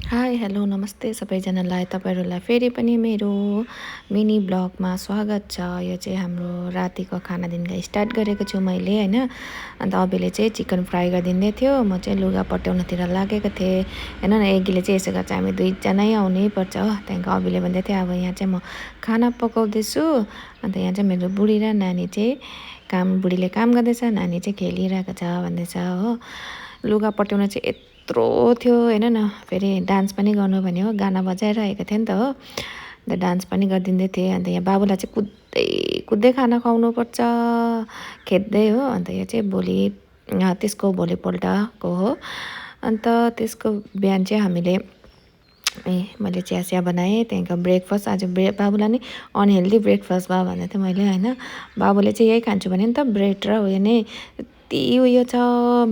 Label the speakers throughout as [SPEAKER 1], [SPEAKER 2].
[SPEAKER 1] Hi hello नमस्ते सबैजनालाई। तपाईँहरूलाई फेरि पनि मेरो मिनी ब्लगमा स्वागत छ। यो चाहिँ हाम्रो रातिको खानादेखिको स्टार्ट गरेको छु मैले हैन। अन्त अबेले चाहिँ चिकन फ्राई गरिदिँदै थियो, म चाहिँ लुगा पट्याउनतिर लागेको थिएँ। हेर्न न एगीले चाहिँ यसो गर्छ, हामी दुईजनै आउनै पर्छ। त्यहाँदेखिको अबेले भन्दै थियो अब यहाँ चाहिँ म खाना पकाउँदैछु। अन्त यहाँ चाहिँ मेरो बुढी र नानी चाहिँ बुढीले काम गर्दैछ, नानी चाहिँ खेलिरहेको छ भन्दैछ हो। लुगा पट्याउन चाहिँ यत्रो थियो हेर्न न। फेरि डान्स पनि गर्नु भन्यो हो, गाना बजाइरहेको थियो नि त हो। अन्त डान्स पनि गरिदिँदै थिएँ। अन्त यहाँ बाबुलाई चाहिँ कुद्दै कुद्दै खाना खुवाउनुपर्छ खेद्दै हो। अन्त यो चाहिँ त्यसको भोलिपल्टको हो। अन्त त्यसको बिहान चाहिँ हामीले मैले चिया बनाएँ। त्यहाँदेखिको ब्रेकफास्ट आज बाबुलाई नि अनहेल्दी ब्रेकफास्ट भयो भनेको थिएँ मैले होइन। बाबुले चाहिँ यही खान्छु भने नि त ब्रेड र उयो नै यति उयो छ।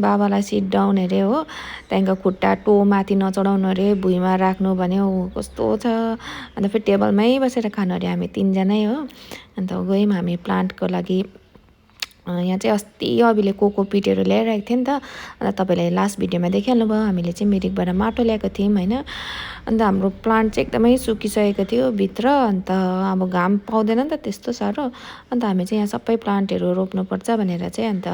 [SPEAKER 1] बाबालाई सिट डाउन अरे हो। त्यहाँदेखिको खुट्टा टो माथि नचढाउनु अरे, भुइँमा राख्नु भन्यो कस्तो छ। अन्त फेरि टेबलमै बसेर खानु अरे हामी तिनजनै हो। अन्त गयौँ हामी प्लान्टको लागि। यहाँ चाहिँ अस्ति अबेले कोकोपिटहरू ल्याइरहेको थियो नि त। अन्त तपाईँले लास्ट भिडियोमा देखिहाल्नु भयो, हामीले चाहिँ मिरिकबाट माटो ल्याएको थियौँ होइन। अन्त हाम्रो प्लान्ट चाहिँ एकदमै सुकिसकेको थियो भित्र। अन्त अब घाम पाउँदैन नि त त्यस्तो साह्रो। अन्त हामी चाहिँ यहाँ सबै प्लान्टहरू रोप्नुपर्छ भनेर चाहिँ अन्त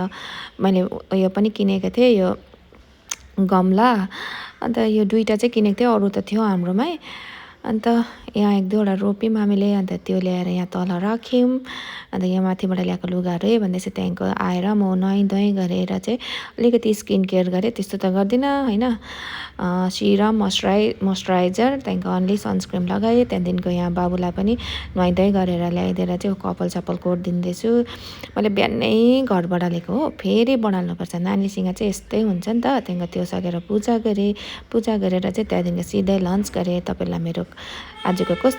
[SPEAKER 1] मैले उयो पनि किनेको थिएँ, यो गमला। अन्त यो दुईवटा चाहिँ किनेको थियो, अरू त थियो हाम्रोमै। अन्त यहाँ एक दुईवटा रोप्यौँ हामीले। अन्त त्यो ल्याएर यहाँ तल राख्यौँ। अन्त यहाँ माथिबाट ल्याएको लुगाहरू भन्दैछ। त्यहाँदेखिको आएर म नुहाइ धुवाइ गरेर चाहिँ अलिकति स्किन केयर गरेँ, त्यस्तो त गर्दिनँ होइन। सिरम मोइस्चराइजर त्यहाँदेखिको अन्ली सनस्क्रिन लगाएँ। त्यहाँदेखिको यहाँ बाबुलाई पनि नुहाइ धुवाइ गरेर ल्याइदिएर चाहिँ कपाल सपाल कोरिदिँदैछु। मैले बिहानै घरबाट ल्याएको हो, फेरि बनाल्नुपर्छ। नानीसँग चाहिँ यस्तै हुन्छ नि त। त्यहाँदेखिको त्यो सकेर पूजा गरेँ। पूजा गरेर चाहिँ त्यहाँदेखिको सिधै लन्च गरेँ। तपाईँलाई मेरो आजको कस्तो